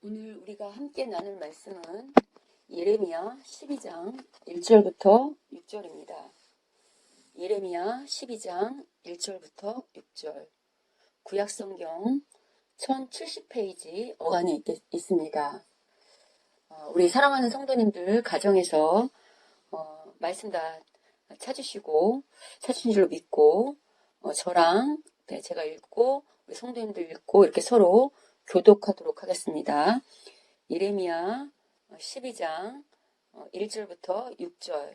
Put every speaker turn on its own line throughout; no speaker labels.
오늘 우리가 함께 나눌 말씀은 예레미야 12장 1절부터 6절입니다. 예레미야 12장 1절부터 6절 구약성경 1070페이지 어간에 있습니다. 우리 사랑하는 성도님들 가정에서 말씀 다 찾으신 줄로 믿고 저랑 제가 읽고 우리 성도님들 읽고 이렇게 서로 교독하도록 하겠습니다. 예레미야 12장 1절부터 6절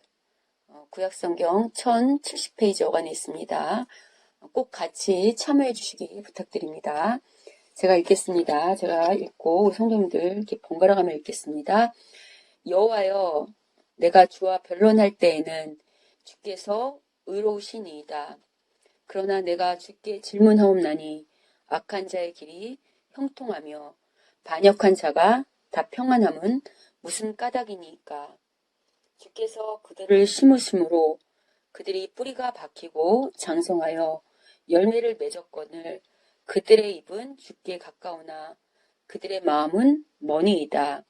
구약성경 1070페이지 어간에 있습니다. 꼭 같이 참여해 주시기 부탁드립니다. 제가 읽겠습니다. 제가 읽고 우리 성도님들 이렇게 번갈아가며 읽겠습니다. 여호와여, 내가 주와 변론할 때에는 주께서 의로우시니이다. 그러나 내가 주께 질문하옵나니 악한 자의 길이 형통하며 반역한 자가 다 평안함은 무슨 까닭이니까. 주께서 그들을 심으심으로 그들이 뿌리가 박히고 장성하여 열매를 맺었거늘 그들의 입은 주께 가까우나 그들의 마음은 머니이다.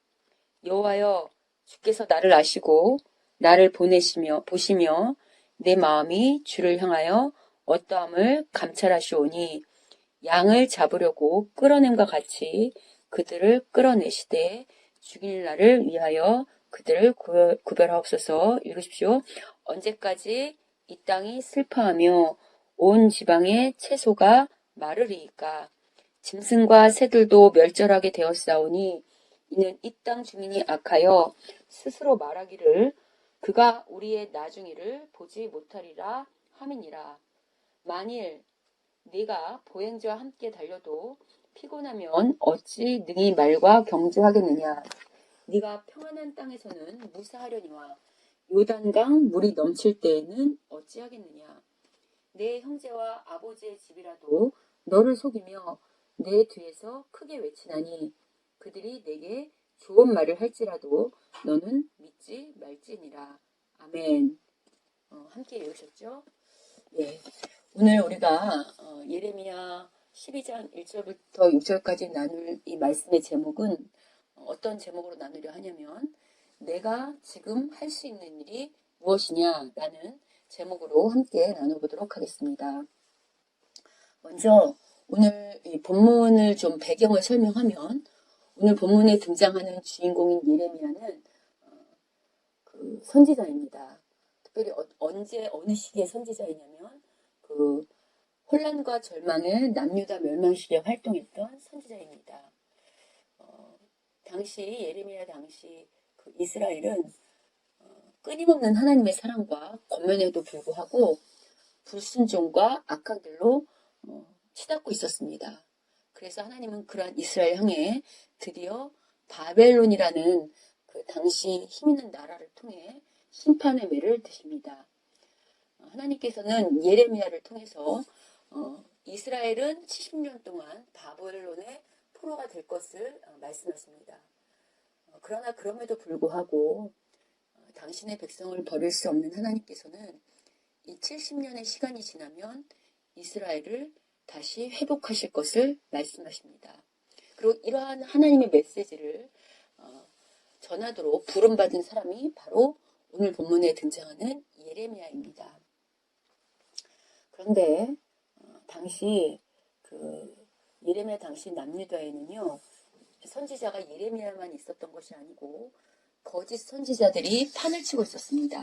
여호와여, 주께서 나를 아시고 나를 보시며 내 마음이 주를 향하여 어떠함을 감찰하시오니 양을 잡으려고 끌어냄과 같이 그들을 끌어내시되 죽일 날을 위하여 그들을 구별하옵소서. 읽으십시오. 언제까지 이 땅이 슬퍼하며 온 지방의 채소가 마르리이까. 짐승과 새들도 멸절하게 되었사오니 이는 이 땅 주민이 악하여 스스로 말하기를 그가 우리의 나중일을 보지 못하리라 함이니라. 만일 네가 보행자와 함께 달려도 피곤하면 어찌 능히 말과 경주하겠느냐. 네가 평안한 땅에서는 무사하려니와 요단강 물이 넘칠 때에는 어찌하겠느냐. 내 형제와 아버지의 집이라도 너를 속이며 내 뒤에서 크게 외치나니 그들이 내게 좋은 말을 할지라도 너는 믿지 말지니라. 아멘. 함께 읽으셨죠? 예. 오늘 우리가 예레미야 12장 1절부터 6절까지 나눌 이 말씀의 제목은 어떤 제목으로 나누려 하냐면 내가 지금 할 수 있는 일이 무엇이냐라는 제목으로 함께 나눠보도록 하겠습니다. 먼저 오늘 이 본문을 좀 배경을 설명하면 오늘 본문에 등장하는 주인공인 예레미야는 그 선지자입니다. 특별히 언제 어느 시기의 선지자이냐면 그 혼란과 절망의 남유다 멸망 시대에 활동했던 선지자입니다. 당시 예레미야 당시 그 이스라엘은 끊임없는 하나님의 사랑과 권면에도 불구하고 불순종과 악한 길로 치닫고 있었습니다. 그래서 하나님은 그러한 이스라엘 향해 드디어 바벨론이라는 그 당시 힘있는 나라를 통해 심판의 매를 드십니다. 하나님께서는 예레미야를 통해서 이스라엘은 70년 동안 바벨론의 포로가 될 것을 말씀하십니다. 그러나 그럼에도 불구하고 당신의 백성을 버릴 수 없는 하나님께서는 이 70년의 시간이 지나면 이스라엘을 다시 회복하실 것을 말씀하십니다. 그리고 이러한 하나님의 메시지를 전하도록 부름받은 사람이 바로 오늘 본문에 등장하는 예레미야입니다. 그런데 당시 예레미야 당시 남유다에는요 선지자가 예레미야만 있었던 것이 아니고 거짓 선지자들이 판을 치고 있었습니다.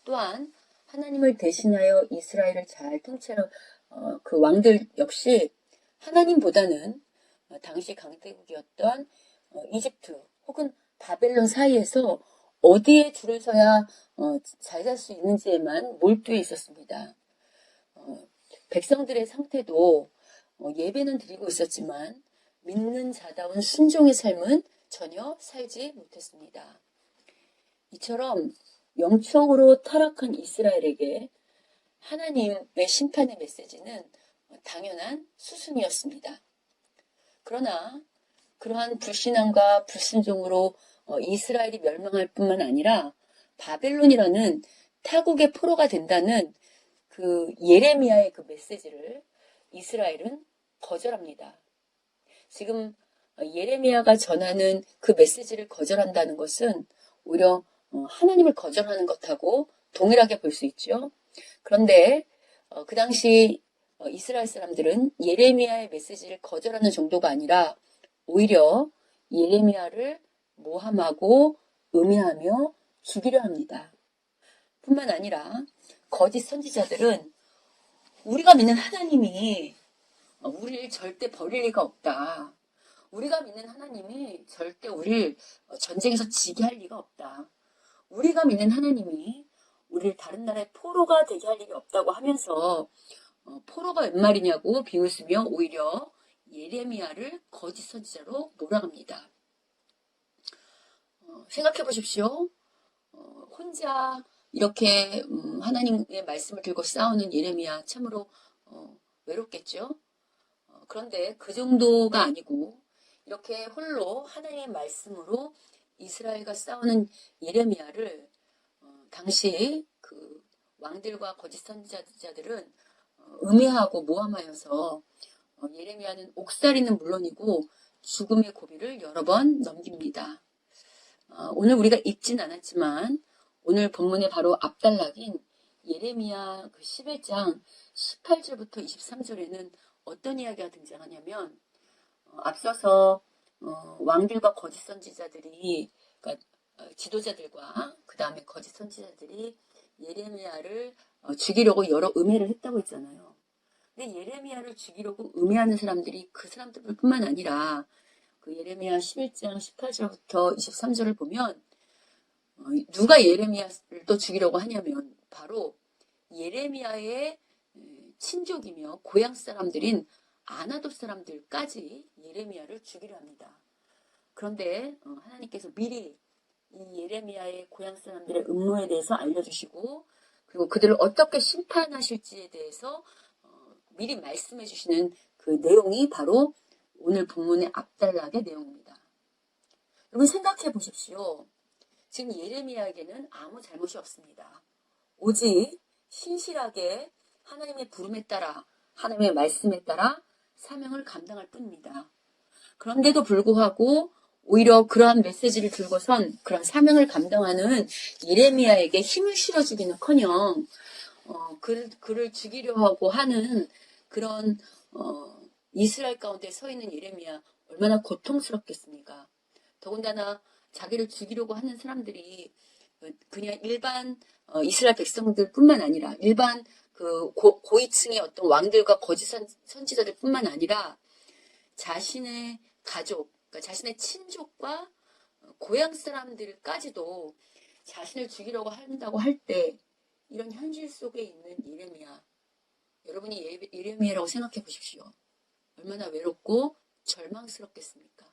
또한 하나님을 대신하여 이스라엘을 잘 통치하는 그 왕들 역시 하나님보다는 당시 강대국이었던 이집트 혹은 바벨론 사이에서 어디에 줄을 서야 잘 살 수 있는지에만 몰두해 있었습니다. 백성들의 상태도 예배는 드리고 있었지만 믿는 자다운 순종의 삶은 전혀 살지 못했습니다. 이처럼 영적으로 타락한 이스라엘에게 하나님의 심판의 메시지는 당연한 수순이었습니다. 그러나 그러한 불신앙과 불순종으로 이스라엘이 멸망할 뿐만 아니라 바벨론이라는 타국의 포로가 된다는 그 예레미야의 그 메시지를 이스라엘은 거절합니다. 지금 예레미야가 전하는 그 메시지를 거절한다는 것은 오히려 하나님을 거절하는 것하고 동일하게 볼 수 있죠. 그런데 그 당시 이스라엘 사람들은 예레미야의 메시지를 거절하는 정도가 아니라 오히려 예레미야를 모함하고 음해하며 죽이려 합니다. 뿐만 아니라 거짓 선지자들은 우리가 믿는 하나님이 우리를 절대 버릴 리가 없다. 우리가 믿는 하나님이 절대 우리를 전쟁에서 지게 할 리가 없다. 우리가 믿는 하나님이 우리를 다른 나라의 포로가 되게 할 일이 없다고 하면서 포로가 웬 말이냐고 비웃으며 오히려 예레미야를 거짓 선지자로 몰아갑니다. 생각해 보십시오. 혼자 이렇게 하나님의 말씀을 들고 싸우는 예레미야 참으로 외롭겠죠. 그런데 그 정도가 아니고 이렇게 홀로 하나님의 말씀으로 이스라엘과 싸우는 예레미야를 당시 그 왕들과 거짓 선지자들은 음해하고 모함하여서 예레미야는 옥살이는 물론이고 죽음의 고비를 여러 번 넘깁니다. 오늘 우리가 읽진 않았지만 오늘 본문의 바로 앞단락인 예레미야 그 11장 18절부터 23절에는 어떤 이야기가 등장하냐면 앞서서 왕들과 거짓 선지자들이 그러니까 지도자들과 그 다음에 거짓 선지자들이 예레미야를 죽이려고 여러 음해를 했다고 했잖아요. 근데 예레미야를 죽이려고 음해하는 사람들이 그 사람들뿐만 아니라 그 예레미야 11장 18절부터 23절을 보면 누가 예레미야를 또 죽이려고 하냐면 바로 예레미야의 친족이며 고향 사람들인 아나돗 사람들까지 예레미야를 죽이려 합니다. 그런데 하나님께서 미리 이 예레미야의 고향 사람들의 음모에 대해서 알려주시고 그리고 그들을 어떻게 심판하실지에 대해서 미리 말씀해 주시는 그 내용이 바로 오늘 본문의 앞단락의 내용입니다. 여러분 생각해 보십시오. 지금 예레미야에게는 아무 잘못이 없습니다. 오직 신실하게 하나님의 부름에 따라 하나님의 말씀에 따라 사명을 감당할 뿐입니다. 그런데도 불구하고 오히려 그러한 메시지를 들고선 그런 사명을 감당하는 예레미야에게 힘을 실어주기는커녕 그를 죽이려 하고 하는 그런 이스라엘 가운데 서 있는 예레미야 얼마나 고통스럽겠습니까? 더군다나 자기를 죽이려고 하는 사람들이 그냥 일반 이스라엘 백성들뿐만 아니라 일반 그 고위층의 어떤 왕들과 거짓 선지자들뿐만 아니라 자신의 가족, 그러니까 자신의 친족과 고향 사람들까지도 자신을 죽이려고 한다고 할 때 이런 현실 속에 있는 예레미야, 여러분이 예레미야라고 생각해 보십시오. 얼마나 외롭고 절망스럽겠습니까?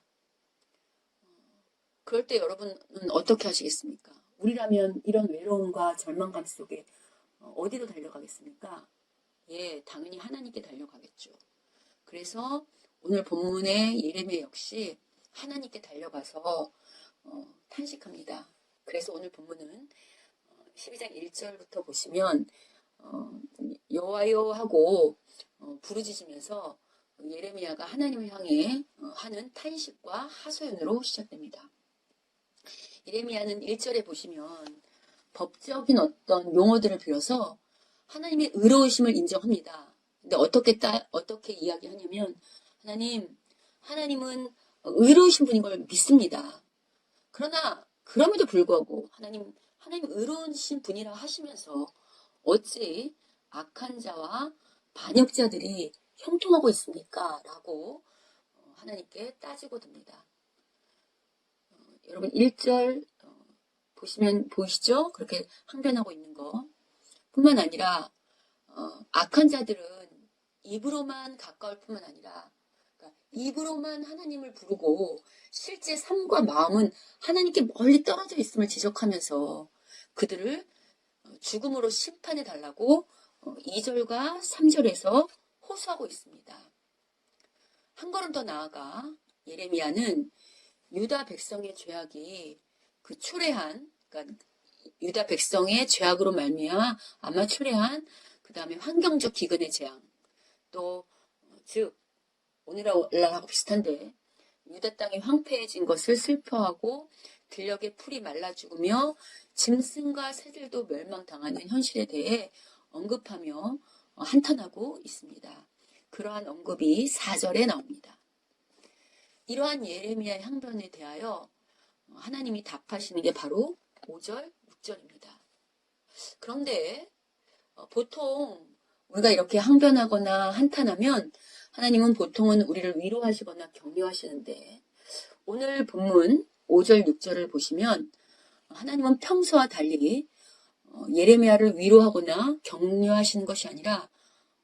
그럴 때 여러분은 어떻게 하시겠습니까? 우리라면 이런 외로움과 절망감 속에 어디로 달려가겠습니까? 예, 당연히 하나님께 달려가겠죠. 그래서 오늘 본문의 예레미야 역시 하나님께 달려가서 탄식합니다. 그래서 오늘 본문은 12장 1절부터 보시면 여호와여 하고 부르짖으면서 예레미야가 하나님을 향해 하는 탄식과 하소연으로 시작됩니다. 예레미야는 1절에 보시면 법적인 어떤 용어들을 빌어서 하나님의 의로우심을 인정합니다. 근데 어떻게 이야기하냐면 하나님은 의로우신 분인 걸 믿습니다. 그러나 그럼에도 불구하고 하나님 의로우신 분이라 하시면서 어찌 악한 자와 반역자들이 형통하고 있습니까? 라고 하나님께 따지고 듭니다. 여러분 1절 보시면 보이시죠? 그렇게 항변하고 있는 거. 뿐만 아니라 악한 자들은 입으로만 가까울 뿐만 아니라 그러니까 입으로만 하나님을 부르고 실제 삶과 마음은 하나님께 멀리 떨어져 있음을 지적하면서 그들을 죽음으로 심판해 달라고 2절과 3절에서 호소하고 있습니다. 한 걸음 더 나아가 예레미야는 유다 백성의 죄악이 그 초래한, 그러니까 유다 백성의 죄악으로 말미암아 아마 초래한 그 다음에 환경적 기근의 재앙, 또 즉 오늘날하고 비슷한데 유다 땅이 황폐해진 것을 슬퍼하고 들녘의 풀이 말라 죽으며 짐승과 새들도 멸망당하는 현실에 대해 언급하며 한탄하고 있습니다. 그러한 언급이 4절에 나옵니다. 이러한 예레미야의 항변에 대하여 하나님이 답하시는 게 바로 5절, 6절입니다. 그런데 보통 우리가 이렇게 항변하거나 한탄하면 하나님은 보통은 우리를 위로하시거나 격려하시는데 오늘 본문 5절, 6절을 보시면 하나님은 평소와 달리 예레미야를 위로하거나 격려하시는 것이 아니라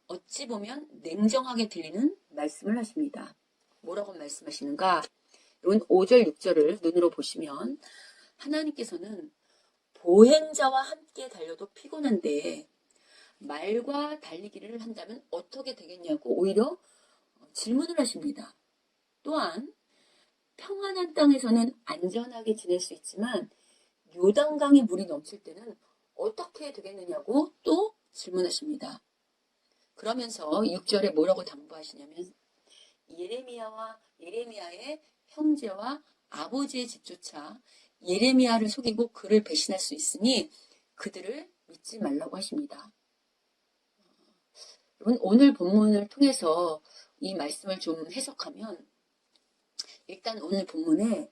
어찌 보면 냉정하게 들리는 말씀을 하십니다. 뭐라고 말씀하시는가? 여러분 5절, 6절을 눈으로 보시면 하나님께서는 보행자와 함께 달려도 피곤한데 말과 달리기를 한다면 어떻게 되겠냐고 오히려 질문을 하십니다. 또한 평안한 땅에서는 안전하게 지낼 수 있지만 요단강에 물이 넘칠 때는 어떻게 되겠느냐고 또 질문하십니다. 그러면서 6절에 뭐라고 당부하시냐면 예레미야의 형제와 아버지의 집조차 예레미야를 속이고 그를 배신할 수 있으니 그들을 믿지 말라고 하십니다. 여러분 오늘 본문을 통해서 이 말씀을 좀 해석하면 일단 오늘 본문의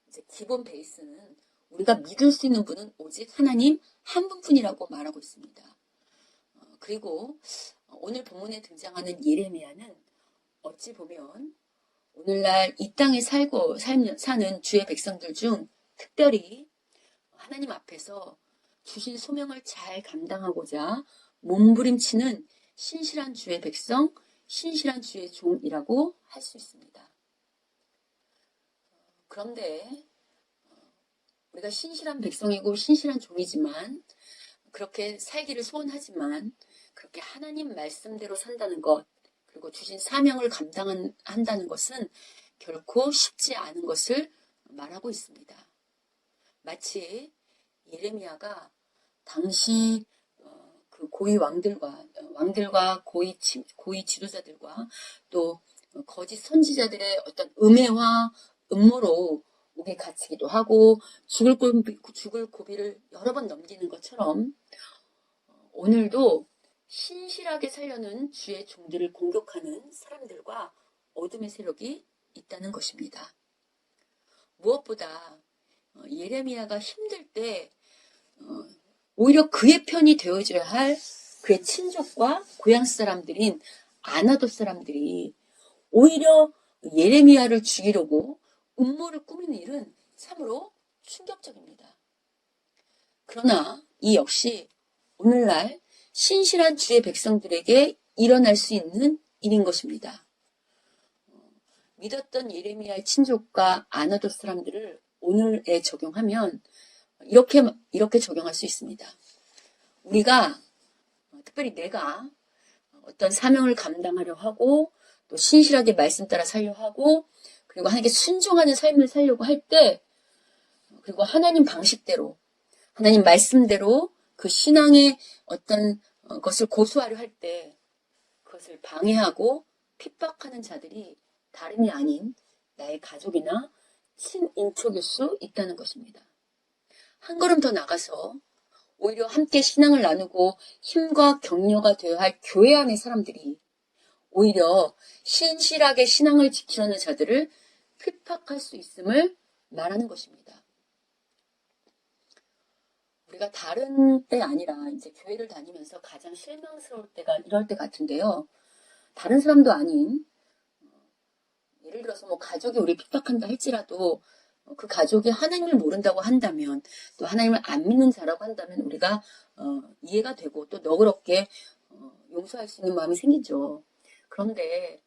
이제 기본 베이스는 우리가 믿을 수 있는 분은 오직 하나님 한 분뿐이라고 말하고 있습니다. 그리고 오늘 본문에 등장하는 예레미야는 어찌 보면 오늘날 이 땅에 사는 주의 백성들 중 특별히 하나님 앞에서 주신 소명을 잘 감당하고자 몸부림치는 신실한 주의 백성, 신실한 주의 종이라고 할 수 있습니다. 그런데 우리가 신실한 백성이고 신실한 종이지만 그렇게 살기를 소원하지만 그렇게 하나님 말씀대로 산다는 것 그리고 주신 사명을 감당한다는 것은 결코 쉽지 않은 것을 말하고 있습니다. 마치 예레미야가 당시 그 고위 왕들과 고위 지도자들과 또 거짓 선지자들의 어떤 음해와 음모로 목에 갇히기도 하고 죽을 고비를 여러 번 넘기는 것처럼 오늘도 신실하게 살려는 주의 종들을 공격하는 사람들과 어둠의 세력이 있다는 것입니다. 무엇보다 예레미야가 힘들 때 오히려 그의 편이 되어줘야 할 그의 친족과 고향 사람들인 아나돗 사람들이 오히려 예레미야를 죽이려고 음모를 꾸미는 일은 참으로 충격적입니다. 그러나 이 역시 오늘날 신실한 주의 백성들에게 일어날 수 있는 일인 것입니다. 믿었던 예레미야의 친족과 아나돗 사람들을 오늘에 적용하면 이렇게 적용할 수 있습니다. 우리가 특별히 내가 어떤 사명을 감당하려 하고 또 신실하게 말씀 따라 살려 하고 그리고 하나님께 순종하는 삶을 살려고 할 때 그리고 하나님 방식대로 하나님 말씀대로 그 신앙의 어떤 것을 고수하려 할 때 그것을 방해하고 핍박하는 자들이 다름이 아닌 나의 가족이나 친인척일 수 있다는 것입니다. 한 걸음 더 나가서 오히려 함께 신앙을 나누고 힘과 격려가 되어야 할 교회 안의 사람들이 오히려 신실하게 신앙을 지키려는 자들을 핍박할 수 있음을 말하는 것입니다. 우리가 다른 때 아니라 이제 교회를 다니면서 가장 실망스러울 때가 이럴 때 같은데요. 다른 사람도 아닌 예를 들어서 뭐 가족이 우리 핍박한다 할지라도 그 가족이 하나님을 모른다고 한다면 또 하나님을 안 믿는 자라고 한다면 우리가 이해가 되고 또 너그럽게 용서할 수 있는 마음이 생기죠. 그런데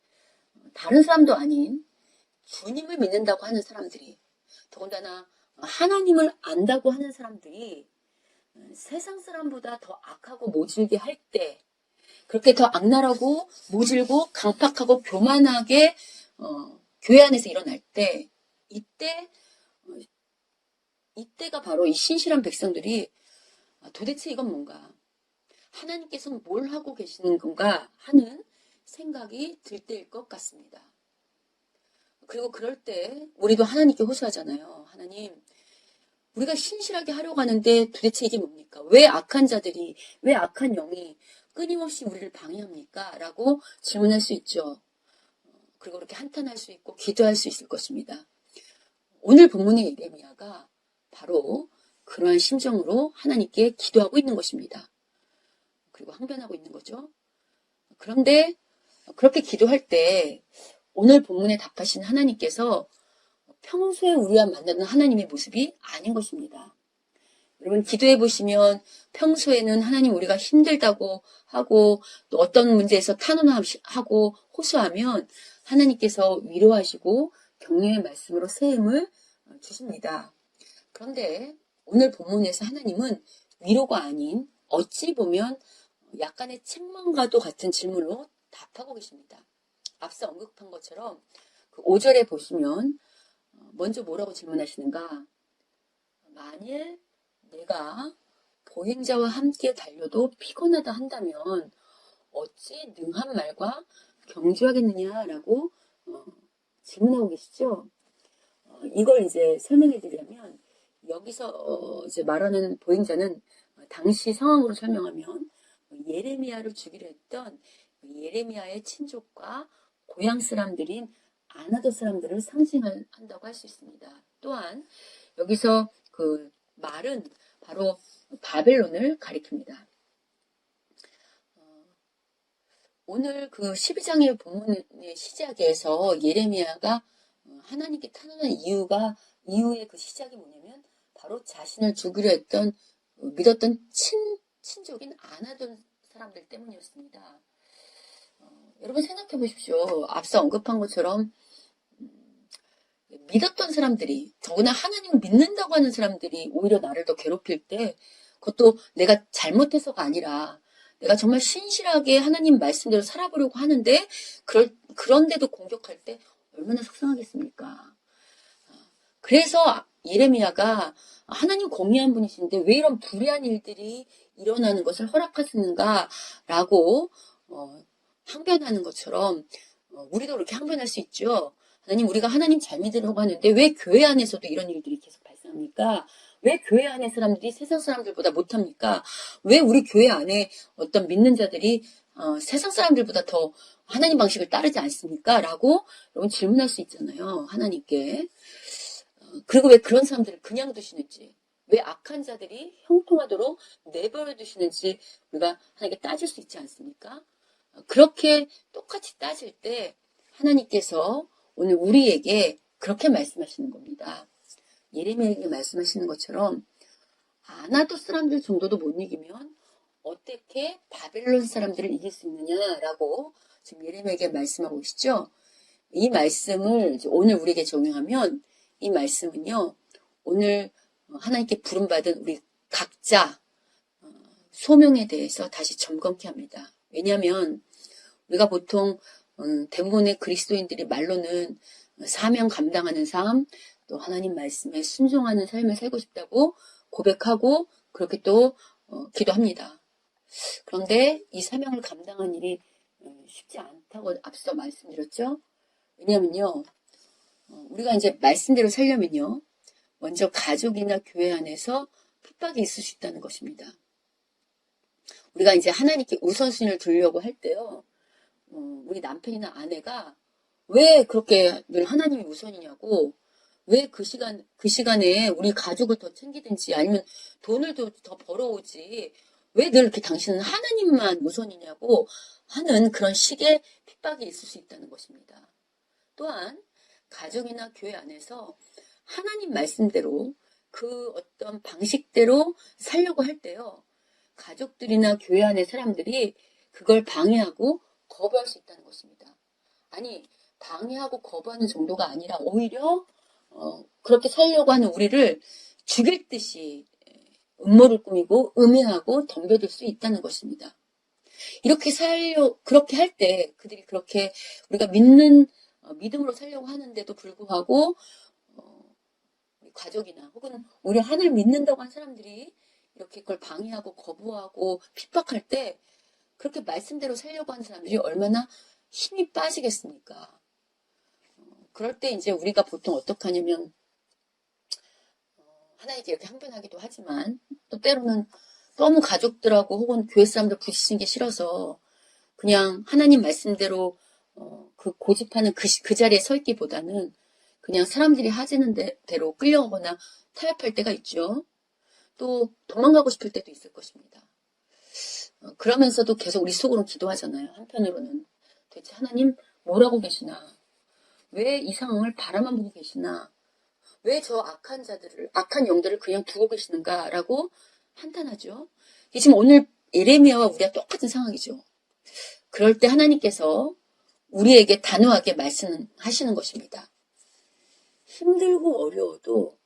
다른 사람도 아닌 주님을 믿는다고 하는 사람들이 더군다나 하나님을 안다고 하는 사람들이 세상 사람보다 더 악하고 모질게 할 때 그렇게 더 악랄하고 모질고 강팍하고 교만하게 교회 안에서 일어날 때 이때가 바로 이 신실한 백성들이 도대체 이건 뭔가 하나님께서는 뭘 하고 계시는 건가 하는 생각이 들 때일 것 같습니다. 그리고 그럴 때 우리도 하나님께 호소하잖아요. 하나님, 우리가 신실하게 하려고 하는데 도대체 이게 뭡니까? 왜 악한 자들이, 왜 악한 영이 끊임없이 우리를 방해합니까? 라고 질문할 수 있죠. 그리고 그렇게 한탄할 수 있고 기도할 수 있을 것입니다. 오늘 본문의 예레미야가 바로 그러한 심정으로 하나님께 기도하고 있는 것입니다. 그리고 항변하고 있는 거죠. 그런데 그렇게 기도할 때 오늘 본문에 답하신 하나님께서 평소에 우리와 만나는 하나님의 모습이 아닌 것입니다. 여러분 기도해 보시면 평소에는 하나님 우리가 힘들다고 하고 또 어떤 문제에서 탄원하고 호소하면 하나님께서 위로하시고 격려의 말씀으로 새 힘을 주십니다. 그런데 오늘 본문에서 하나님은 위로가 아닌 어찌 보면 약간의 책망과도 같은 질문으로 답하고 계십니다. 앞서 언급한 것처럼 그 5절에 보시면 먼저 뭐라고 질문하시는가? 만일 내가 보행자와 함께 달려도 피곤하다 한다면 어찌 능한 말과 경주하겠느냐라고 질문하고 계시죠. 이걸 이제 설명해 드리려면 여기서 이제 말하는 보행자는 당시 상황으로 설명하면 예레미야를 죽이려 했던 예레미야의 친족과 고향 사람들인 아나도 사람들을 상징한다고 할 수 있습니다. 또한 여기서 그 말은 바로 바벨론을 가리킵니다. 오늘 그 12장의 본문의 시작에서 예레미야가 하나님께 탄원한 이유의 그 시작이 뭐냐면 바로 자신을 죽이려 했던 믿었던 친족인 아나돈 사람들 때문이었습니다. 여러분 생각해 보십시오. 앞서 언급한 것처럼 믿었던 사람들이, 더구나 하나님을 믿는다고 하는 사람들이 오히려 나를 더 괴롭힐 때 그것도 내가 잘못해서가 아니라 내가 정말 신실하게 하나님 말씀대로 살아보려고 하는데 그런데도 공격할 때 얼마나 속상하겠습니까? 그래서 예레미야가 하나님 공의한 분이신데 왜 이런 불의한 일들이 일어나는 것을 허락하시는가라고 항변하는 것처럼 우리도 그렇게 항변할 수 있죠. 하나님, 우리가 하나님 잘 믿으려고 하는데 왜 교회 안에서도 이런 일들이 계속 발생합니까? 왜 교회 안에 사람들이 세상 사람들보다 못합니까? 왜 우리 교회 안에 어떤 믿는 자들이 세상 사람들보다 더 하나님 방식을 따르지 않습니까? 라고 여러분 질문할 수 있잖아요. 하나님께. 그리고 왜 그런 사람들을 그냥 두시는지, 왜 악한 자들이 형통하도록 내버려 두시는지 우리가 하나님께 따질 수 있지 않습니까? 그렇게 똑같이 따질 때 하나님께서 오늘 우리에게 그렇게 말씀하시는 겁니다. 예레미야에게 말씀하시는 것처럼 아나도 사람들 정도도 못 이기면 어떻게 바벨론 사람들을 이길 수 있느냐라고 지금 예레미야에게 말씀하고 계시죠. 이 말씀을 오늘 우리에게 적용하면 이 말씀은요, 오늘 하나님께 부름받은 우리 각자 소명에 대해서 다시 점검케 합니다. 왜냐하면 우리가 보통 대부분의 그리스도인들이 말로는 사명 감당하는 삶, 또 하나님 말씀에 순종하는 삶을 살고 싶다고 고백하고 그렇게 또 기도합니다. 그런데 이 사명을 감당하는 일이 쉽지 않다고 앞서 말씀드렸죠. 왜냐하면요, 우리가 이제 말씀대로 살려면요, 먼저 가족이나 교회 안에서 핍박이 있을 수 있다는 것입니다. 우리가 이제 하나님께 우선순위를 두려고 할 때요, 우리 남편이나 아내가 왜 그렇게 늘 하나님이 우선이냐고, 왜 그 시간에 우리 가족을 더 챙기든지 아니면 돈을 더 벌어오지, 왜 늘 이렇게 당신은 하나님만 우선이냐고 하는 그런 식의 핍박이 있을 수 있다는 것입니다. 또한 가정이나 교회 안에서 하나님 말씀대로 그 어떤 방식대로 살려고 할 때요, 가족들이나 교회 안의 사람들이 그걸 방해하고 거부할 수 있다는 것입니다. 아니, 방해하고 거부하는 정도가 아니라 오히려 그렇게 살려고 하는 우리를 죽일 듯이 음모를 꾸미고 음해하고 덤벼들 수 있다는 것입니다. 그렇게 할 때 그들이 그렇게 우리가 믿음으로 살려고 하는데도 불구하고 가족이나 혹은 오히려 하나님을 믿는다고 한 사람들이 이렇게 그걸 방해하고 거부하고 핍박할 때 그렇게 말씀대로 살려고 하는 사람들이 얼마나 힘이 빠지겠습니까? 그럴 때 이제 우리가 보통 어떻게 하냐면, 하나님께 이렇게 항변하기도 하지만, 또 때로는 너무 가족들하고 혹은 교회 사람들 부딪히는 게 싫어서, 그냥 하나님 말씀대로, 그 고집하는 그 자리에 서 있기보다는, 그냥 사람들이 하지는 대로 끌려오거나 타협할 때가 있죠. 또 도망가고 싶을 때도 있을 것입니다. 그러면서도 계속 우리 속으로 기도하잖아요. 한편으로는 도대체 하나님 뭐라고 계시나? 왜 이 상황을 바라만 보고 계시나? 왜 저 악한 영들을 그냥 두고 계시는가라고 한탄하죠. 이게 지금 오늘 예레미야와 우리가 똑같은 상황이죠. 그럴 때 하나님께서 우리에게 단호하게 말씀하시는 것입니다. 힘들고 어려워도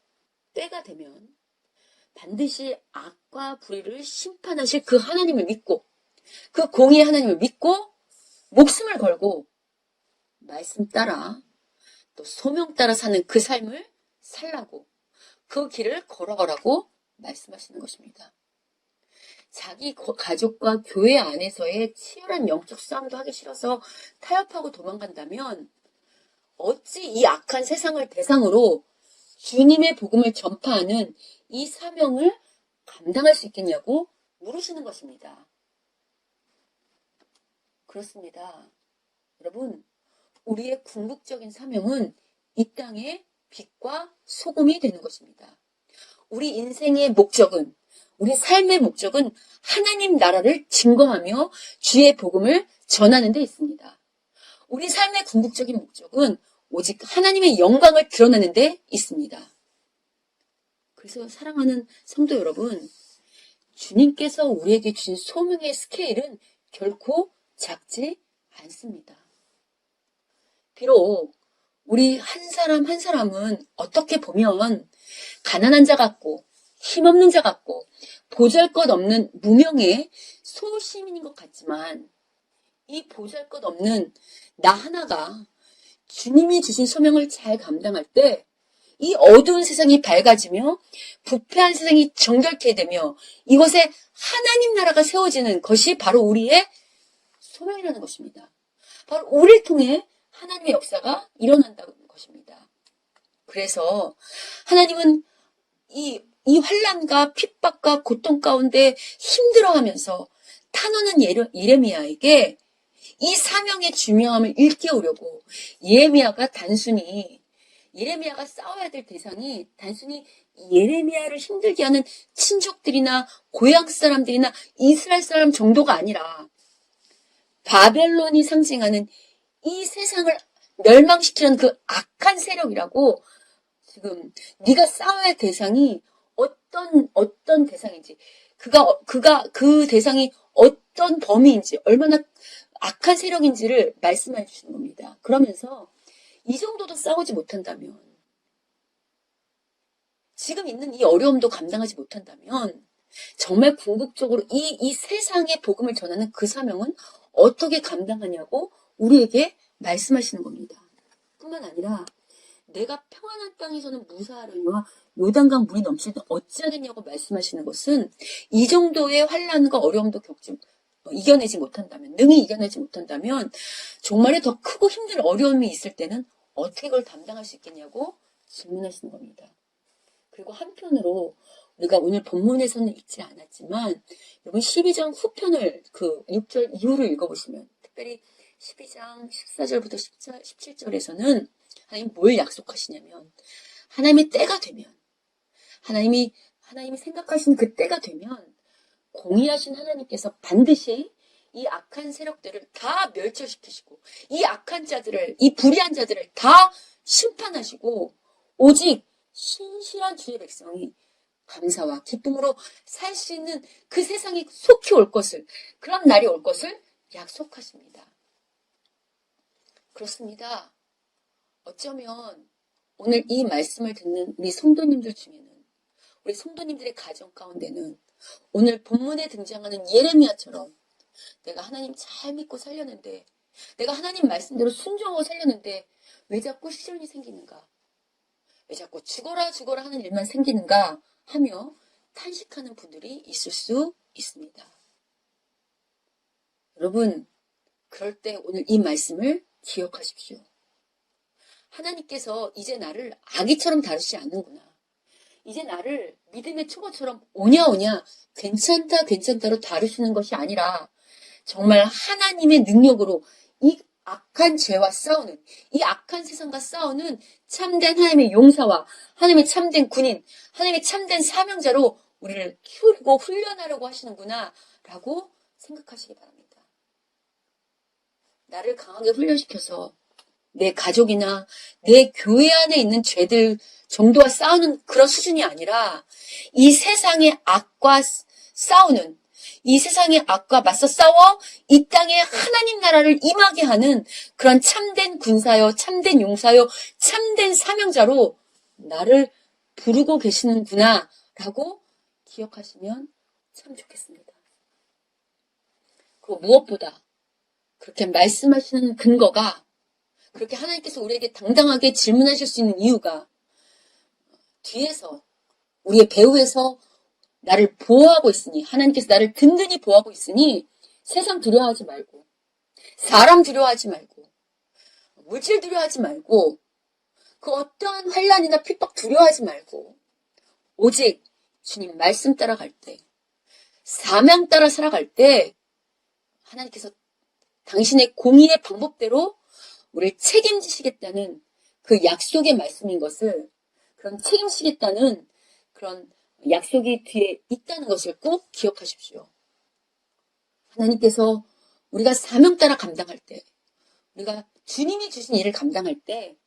때가 되면 반드시 악과 불의를 심판하실 그 하나님을 믿고, 그 공의의 하나님을 믿고 목숨을 걸고 말씀 따라 또 소명 따라 사는 그 삶을 살라고, 그 길을 걸어가라고 말씀하시는 것입니다. 자기 가족과 교회 안에서의 치열한 영적 싸움도 하기 싫어서 타협하고 도망간다면 어찌 이 악한 세상을 대상으로 주님의 복음을 전파하는 이 사명을 감당할 수 있겠냐고 물으시는 것입니다. 그렇습니다. 여러분, 우리의 궁극적인 사명은 이 땅의 빛과 소금이 되는 것입니다. 우리 인생의 목적은, 우리 삶의 목적은 하나님 나라를 증거하며 주의 복음을 전하는 데 있습니다. 우리 삶의 궁극적인 목적은 오직 하나님의 영광을 드러내는 데 있습니다. 그래서 사랑하는 성도 여러분, 주님께서 우리에게 주신 소명의 스케일은 결코 작지 않습니다. 비록 우리 한 사람 한 사람은 어떻게 보면 가난한 자 같고 힘없는 자 같고 보잘것없는 무명의 소시민인 것 같지만, 이 보잘것없는 나 하나가 주님이 주신 소명을 잘 감당할 때 이 어두운 세상이 밝아지며 부패한 세상이 정결케 되며 이곳에 하나님 나라가 세워지는 것이 바로 우리의 소명이라는 것입니다. 바로 우리를 통해 하나님의 역사가 일어난다는 것입니다. 그래서 하나님은 이 환난과 핍박과 고통 가운데 힘들어하면서 탄원한 예레미야에게 이 사명의 중요함을 일깨우려고, 예레미야가 싸워야 될 대상이 단순히 예레미야를 힘들게 하는 친족들이나 고향 사람들이나 이스라엘 사람 정도가 아니라 바벨론이 상징하는 이 세상을 멸망시키는 그 악한 세력이라고, 지금 네가 싸워야 할 대상이 어떤 대상인지, 그 대상이 어떤 범위인지, 얼마나 악한 세력인지를 말씀해 주시는 겁니다. 그러면서 이 정도도 싸우지 못한다면, 지금 있는 이 어려움도 감당하지 못한다면 정말 궁극적으로 이 세상의 복음을 전하는 그 사명은 어떻게 감당하냐고 우리에게 말씀하시는 겁니다. 뿐만 아니라 내가 평안한 땅에서는 무사하려니와 요단강 물이 넘칠 때 어찌하겠냐고 말씀하시는 것은, 이 정도의 환난과 어려움도 이겨내지 못한다면, 능히 이겨내지 못한다면 정말에 더 크고 힘든 어려움이 있을 때는 어떻게 그걸 담당할 수 있겠냐고 질문하시는 겁니다. 그리고 한편으로 우리가 오늘 본문에서는 읽지 않았지만 여러분 12장 후편을, 그 6절 이후를 읽어보시면, 특별히 12장 14절부터 17절에서는 하나님 뭘 약속하시냐면, 하나님의 때가 되면, 하나님이 생각하시는 그 때가 되면 공의하신 하나님께서 반드시 이 악한 세력들을 다 멸절시키시고 이 악한 자들을, 이 불의한 자들을 다 심판하시고 오직 신실한 주의 백성이 감사와 기쁨으로 살 수 있는 그 세상이 속히 올 것을, 그런 날이 올 것을 약속하십니다. 그렇습니다. 어쩌면 오늘 이 말씀을 듣는 우리 성도님들 중에는, 우리 성도님들의 가정 가운데는 오늘 본문에 등장하는 예레미야처럼 내가 하나님 잘 믿고 살렸는데, 내가 하나님 말씀대로 순종하고 살렸는데 왜 자꾸 시련이 생기는가, 왜 자꾸 죽어라 하는 일만 생기는가 하며 탄식하는 분들이 있을 수 있습니다. 여러분, 그럴 때 오늘 이 말씀을 기억하십시오. 하나님께서 이제 나를 아기처럼 다루시지 않는구나. 이제 나를 믿음의 초보처럼 오냐 괜찮다로 다루시는 것이 아니라 정말 하나님의 능력으로 이 악한 죄와 싸우는, 이 악한 세상과 싸우는 참된 하나님의 용사와 하나님의 참된 군인, 하나님의 참된 사명자로 우리를 키우고 훈련하려고 하시는구나 라고 생각하시기 바랍니다. 나를 강하게 훈련시켜서 내 가족이나 내 교회 안에 있는 죄들 정도와 싸우는 그런 수준이 아니라 이 세상의 악과 싸우는, 이 세상의 악과 맞서 싸워 이 땅에 하나님 나라를 임하게 하는 그런 참된 군사요, 참된 용사요, 참된 사명자로 나를 부르고 계시는구나 라고 기억하시면 참 좋겠습니다. 그리고 무엇보다 그렇게 말씀하시는 근거가, 그렇게 하나님께서 우리에게 당당하게 질문하실 수 있는 이유가 뒤에서, 우리의 배후에서 나를 보호하고 있으니, 하나님께서 나를 든든히 보호하고 있으니 세상 두려워하지 말고, 사람 두려워하지 말고, 물질 두려워하지 말고, 그 어떠한 환난이나 핍박 두려워하지 말고, 오직 주님 말씀 따라갈 때, 사명 따라 살아갈 때 하나님께서 당신의 공의의 방법대로 우리를 책임지시겠다는 그 약속의 말씀인 것을, 그런 책임지시겠다는 그런 약속이 뒤에 있다는 것을 꼭 기억하십시오. 하나님께서 우리가 사명 따라 감당할 때, 우리가 주님이 주신 일을 감당할 때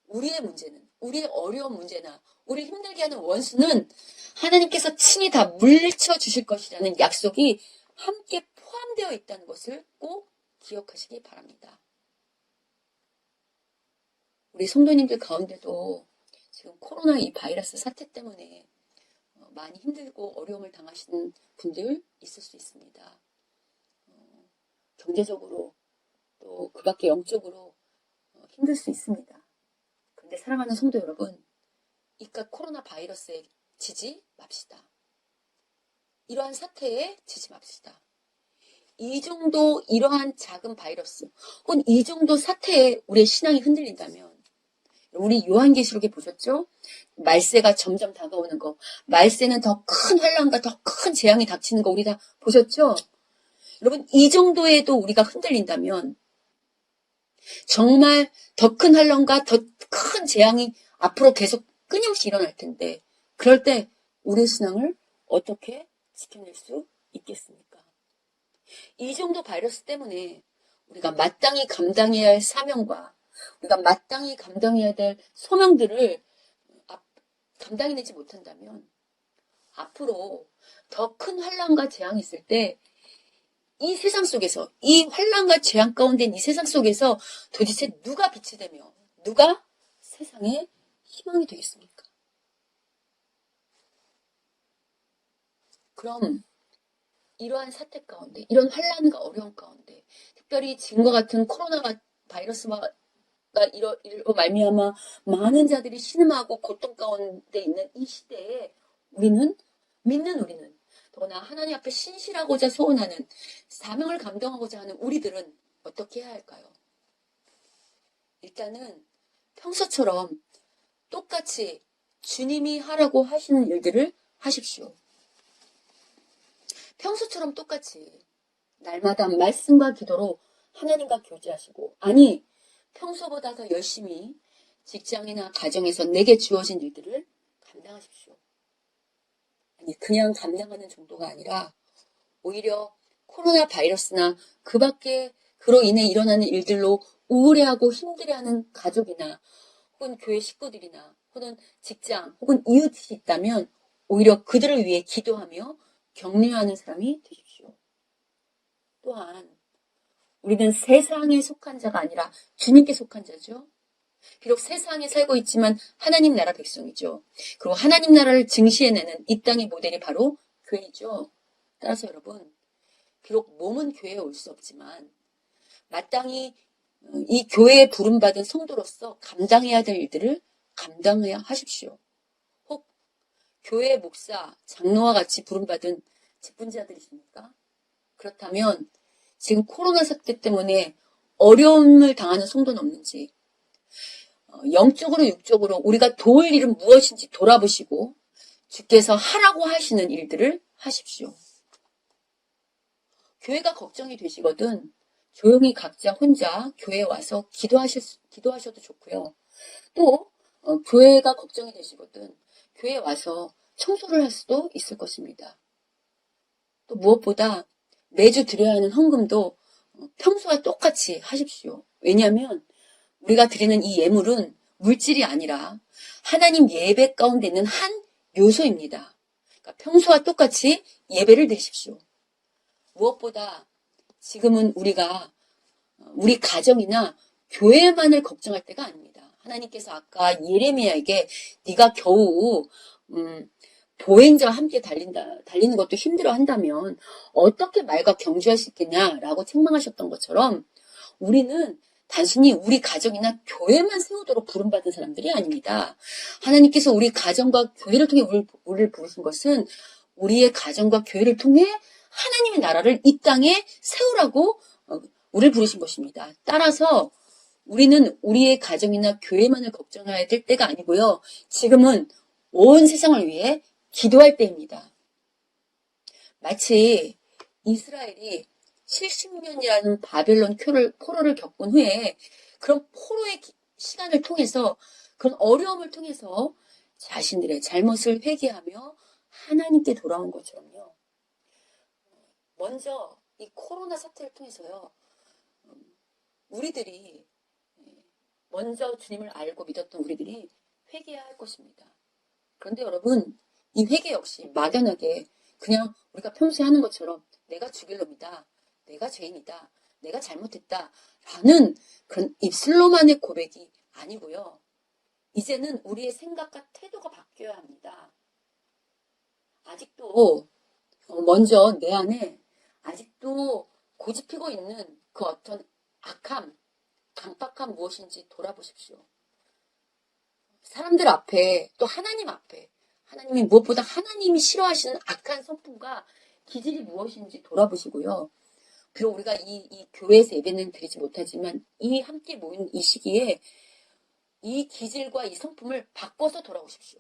우리의 문제는, 우리의 어려운 문제나 우리를 힘들게 하는 원수는 하나님께서 친히 다 물리쳐 주실 것이라는 약속이 함께 포함되어 있다는 것을 꼭 기억하시기 바랍니다. 우리 성도님들 가운데도 지금 코로나 이 바이러스 사태 때문에 많이 힘들고 어려움을 당하시는 분들 있을 수 있습니다. 경제적으로 또 그 밖에 영적으로 힘들 수 있습니다. 그런데 사랑하는 성도 여러분, 이깟 코로나 바이러스에 지지 맙시다. 이러한 사태에 지지 맙시다. 이 정도 이러한 작은 바이러스 혹은 이 정도 사태에 우리의 신앙이 흔들린다면, 우리 요한계시록에 보셨죠? 말세가 점점 다가오는 거, 말세는 더 큰 환난과 더 큰 재앙이 닥치는 거 우리 다 보셨죠? 여러분, 이 정도에도 우리가 흔들린다면 정말 더 큰 환난과 더 큰 재앙이 앞으로 계속 끊임없이 일어날 텐데, 그럴 때 우리의 신앙을 어떻게 지켜낼 수 있겠습니까? 이 정도 바이러스 때문에 우리가 마땅히 감당해야 할 사명과 우리가 마땅히 감당해야 될 소명들을 감당해내지 못한다면 앞으로 더 큰 환난과 재앙이 있을 때 이 세상 속에서, 이 환난과 재앙 가운데 이 세상 속에서 도대체 누가 빛이 되며 누가 세상의 희망이 되겠습니까? 그럼 이러한 사태 가운데, 이런 환난과 어려움 가운데, 특별히 지금과 같은 코로나 바이러스가 이로 말미암아 많은 자들이 신음하고 고통 가운데 있는 이 시대에 믿는 우리는, 더구나 하나님 앞에 신실하고자 소원하는, 사명을 감당하고자 하는 우리들은 어떻게 해야 할까요? 일단은 평소처럼 똑같이 주님이 하라고 하시는 일들을 하십시오. 평소처럼 똑같이 날마다 말씀과 기도로 하나님과 교제하시고, 아니 평소보다 더 열심히 직장이나 가정에서 내게 주어진 일들을 감당하십시오. 아니 그냥 감당하는 정도가 아니라 오히려 코로나 바이러스나 그 밖에 그로 인해 일어나는 일들로 우울해하고 힘들어하는 가족이나 혹은 교회 식구들이나 혹은 직장 혹은 이웃이 있다면 오히려 그들을 위해 기도하며 격려하는 사람이 되십시오. 또한 우리는 세상에 속한 자가 아니라 주님께 속한 자죠. 비록 세상에 살고 있지만 하나님 나라 백성이죠. 그리고 하나님 나라를 증시해내는 이 땅의 모델이 바로 교회이죠. 따라서 여러분, 비록 몸은 교회에 올 수 없지만 마땅히 이 교회에 부름받은 성도로서 감당해야 될 일들을 감당해야 하십시오. 혹 교회 목사, 장로와 같이 부름받은 직분자들이십니까? 그렇다면 지금 코로나 사태 때문에 어려움을 당하는 성도는 없는지, 영적으로 육적으로 우리가 도울 일은 무엇인지 돌아보시고 주께서 하라고 하시는 일들을 하십시오. 교회가 걱정이 되시거든 조용히 각자 혼자 교회에 와서 기도하셔도 좋고요. 또 교회가 걱정이 되시거든 교회에 와서 청소를 할 수도 있을 것입니다. 또 무엇보다 매주 드려야 하는 헌금도 평소와 똑같이 하십시오. 왜냐하면 우리가 드리는 이 예물은 물질이 아니라 하나님 예배 가운데 있는 한 요소입니다. 그러니까 평소와 똑같이 예배를 드리십시오. 무엇보다 지금은 우리가 우리 가정이나 교회만을 걱정할 때가 아닙니다. 하나님께서 아까 예레미야에게 네가 겨우 보행자와 함께 달리는 것도 힘들어 한다면 어떻게 말과 경주할 수 있겠냐라고 책망하셨던 것처럼 우리는 단순히 우리 가정이나 교회만 세우도록 부름받은 사람들이 아닙니다. 하나님께서 우리 가정과 교회를 통해 우리를 부르신 것은 우리의 가정과 교회를 통해 하나님의 나라를 이 땅에 세우라고 우리를 부르신 것입니다. 따라서 우리는 우리의 가정이나 교회만을 걱정해야 될 때가 아니고요. 지금은 온 세상을 위해 기도할 때입니다. 마치 이스라엘이 70년이라는 바벨론 포로를 겪은 후에 그런 포로의 시간을 통해서 그런 어려움을 통해서 자신들의 잘못을 회개하며 하나님께 돌아온 것처럼요. 먼저 이 코로나 사태를 통해서요. 우리들이 먼저 주님을 알고 믿었던 우리들이 회개해야 할 것입니다. 그런데 여러분 이 회개 역시 막연하게 그냥 우리가 평소에 하는 것처럼 내가 죽일 놈이다. 내가 죄인이다. 내가 잘못했다. 라는 그런 입술로만의 고백이 아니고요. 이제는 우리의 생각과 태도가 바뀌어야 합니다. 아직도 먼저 내 안에 아직도 고집피고 있는 그 어떤 악함, 강박함 무엇인지 돌아보십시오. 사람들 앞에 또 하나님 앞에 하나님이 무엇보다 하나님이 싫어하시는 악한 성품과 기질이 무엇인지 돌아보시고요. 비록 우리가 이 교회에서 예배는 드리지 못하지만 이 함께 모인 이 시기에 이 기질과 이 성품을 바꿔서 돌아오십시오.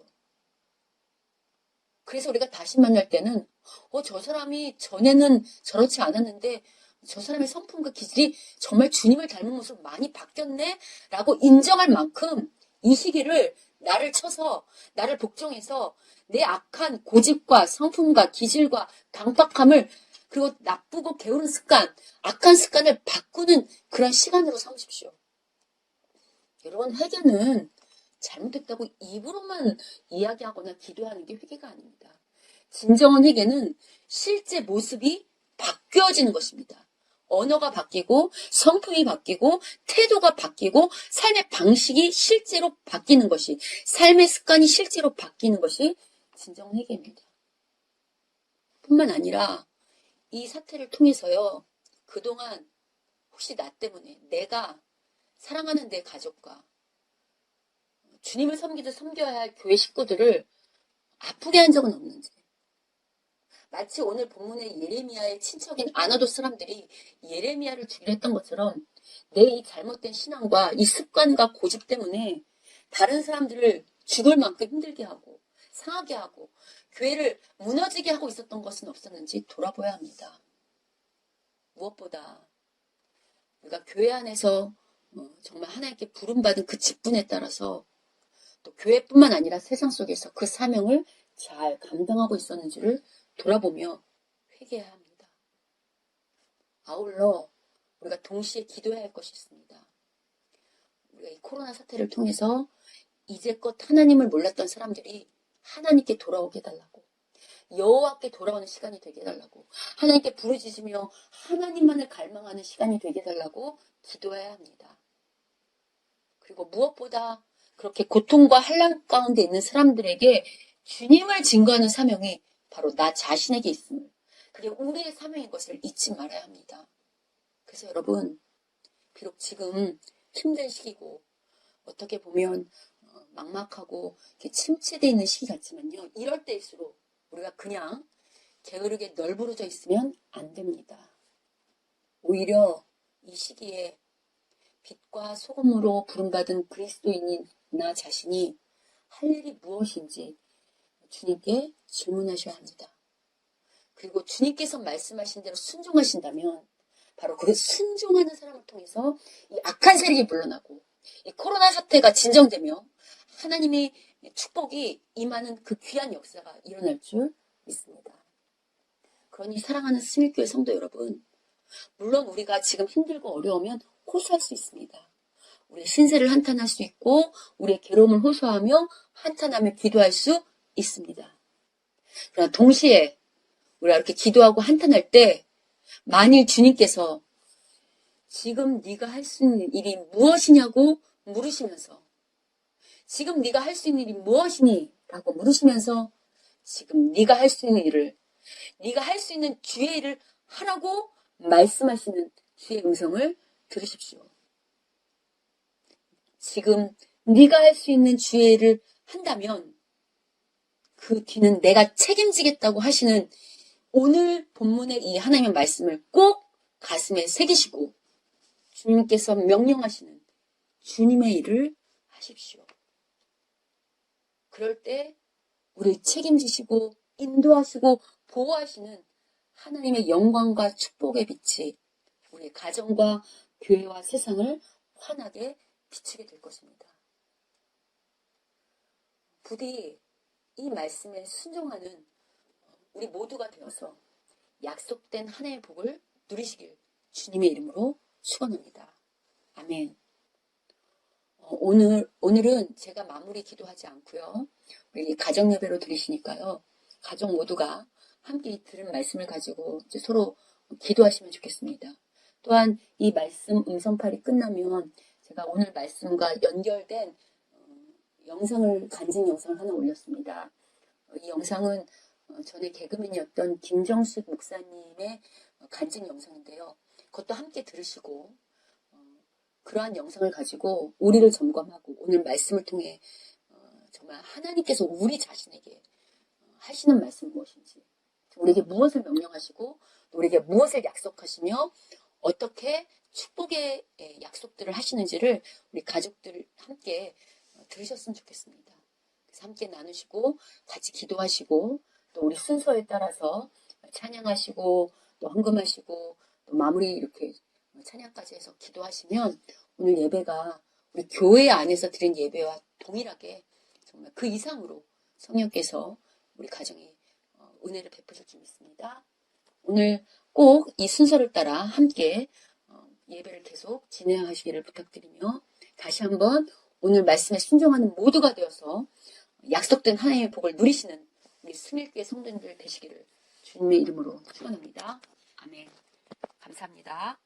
그래서 우리가 다시 만날 때는 저 사람이 전에는 저렇지 않았는데 저 사람의 성품과 기질이 정말 주님을 닮은 모습으로 많이 바뀌었네 라고 인정할 만큼 이 시기를 나를 쳐서 나를 복종해서 내 악한 고집과 성품과 기질과 강박함을 그리고 나쁘고 게으른 습관, 악한 습관을 바꾸는 그런 시간으로 삼으십시오. 여러분 회개는 잘못했다고 입으로만 이야기하거나 기도하는 게 회개가 아닙니다. 진정한 회개는 실제 모습이 바뀌어지는 것입니다. 언어가 바뀌고 성품이 바뀌고 태도가 바뀌고 삶의 방식이 실제로 바뀌는 것이 삶의 습관이 실제로 바뀌는 것이 진정한 회개입니다. 뿐만 아니라 이 사태를 통해서요. 그동안 혹시 나 때문에 내가 사랑하는 내 가족과 주님을 섬겨야 할 교회 식구들을 아프게 한 적은 없는지 마치 오늘 본문의 예레미야의 친척인 아나도 사람들이 예레미야를 죽이려 했던 것처럼 내 이 잘못된 신앙과 이 습관과 고집 때문에 다른 사람들을 죽을 만큼 힘들게 하고 상하게 하고 교회를 무너지게 하고 있었던 것은 없었는지 돌아봐야 합니다. 무엇보다 우리가 교회 안에서 정말 하나님께 부름받은 그 직분에 따라서 또 교회뿐만 아니라 세상 속에서 그 사명을 잘 감당하고 있었는지를 돌아보며 회개해야 합니다. 아울러 우리가 동시에 기도해야 할 것이 있습니다. 우리가 이 코로나 사태를 통해서 이제껏 하나님을 몰랐던 사람들이 하나님께 돌아오게 해달라고 여호와께 돌아오는 시간이 되게 해달라고 하나님께 부르짖으며 하나님만을 갈망하는 시간이 되게 해달라고 기도해야 합니다. 그리고 무엇보다 그렇게 고통과 환난 가운데 있는 사람들에게 주님을 증거하는 사명이 바로 나 자신에게 있음을 그게 우리의 사명인 것을 잊지 말아야 합니다. 그래서 여러분 비록 지금 힘든 시기고 어떻게 보면 막막하고 침체되어 있는 시기 같지만요. 이럴 때일수록 우리가 그냥 게으르게 널브러져 있으면 안 됩니다. 오히려 이 시기에 빛과 소금으로 부름받은 그리스도인인 나 자신이 할 일이 무엇인지 주님께 질문하셔야 합니다. 그리고 주님께서 말씀하신 대로 순종하신다면 바로 그 순종하는 사람을 통해서 이 악한 세력이 물러나고 이 코로나 사태가 진정되며 하나님의 축복이 임하는 그 귀한 역사가 일어날 줄 믿습니다. 그러니 사랑하는 스밀교회 성도 여러분, 물론 우리가 지금 힘들고 어려우면 호소할 수 있습니다. 우리의 신세를 한탄할 수 있고 우리의 괴로움을 호소하며 한탄하며 기도할 수 있습니다. 그러나 동시에 우리가 이렇게 기도하고 한탄할 때 만일 주님께서 지금 네가 할 수 있는 일이 무엇이냐고 물으시면서 지금 네가 할 수 있는 일이 무엇이니? 라고 물으시면서 지금 네가 할 수 있는 일을 네가 할 수 있는 주의 일을 하라고 말씀하시는 주의 음성을 들으십시오. 지금 네가 할 수 있는 주의 일을 한다면 그 뒤는 내가 책임지겠다고 하시는 오늘 본문의 이 하나님의 말씀을 꼭 가슴에 새기시고 주님께서 명령하시는 주님의 일을 하십시오. 그럴 때 우리를 책임지시고 인도하시고 보호하시는 하나님의 영광과 축복의 빛이 우리의 가정과 교회와 세상을 환하게 비추게 될 것입니다. 부디 이 말씀에 순종하는 우리 모두가 되어서 약속된 하나님의 복을 누리시길 주님의 이름으로 축원합니다. 아멘. 오늘은 제가 마무리 기도하지 않고요. 우리 가정 예배로 드리시니까요. 가족 모두가 함께 들은 말씀을 가지고 이제 서로 기도하시면 좋겠습니다. 또한 이 말씀 음성팔이 끝나면 제가 오늘 말씀과 연결된 간증 영상을 하나 올렸습니다. 이 영상은 전에 개그맨이었던 김정숙 목사님의 간증 영상인데요. 그것도 함께 들으시고 그러한 영상을 가지고 우리를 점검하고 오늘 말씀을 통해 정말 하나님께서 우리 자신에게 하시는 말씀은 무엇인지, 우리에게 무엇을 명령하시고 우리에게 무엇을 약속하시며 어떻게 축복의 약속들을 하시는지를 우리 가족들 함께 들으셨으면 좋겠습니다. 그래서 함께 나누시고 같이 기도하시고 또 우리 순서에 따라서 찬양하시고 또 헌금하시고 또 마무리 이렇게 찬양까지 해서 기도하시면 오늘 예배가 우리 교회 안에서 드린 예배와 동일하게 정말 그 이상으로 성령께서 우리 가정에 은혜를 베푸실 줄 믿습니다. 오늘 꼭 이 순서를 따라 함께 예배를 계속 진행하시기를 부탁드리며 다시 한번 오늘 말씀에 순종하는 모두가 되어서 약속된 하나님의 복을 누리시는 우리 스밀교회 성도님들 되시기를 주님의 이름으로 축원합니다. 아멘. 감사합니다.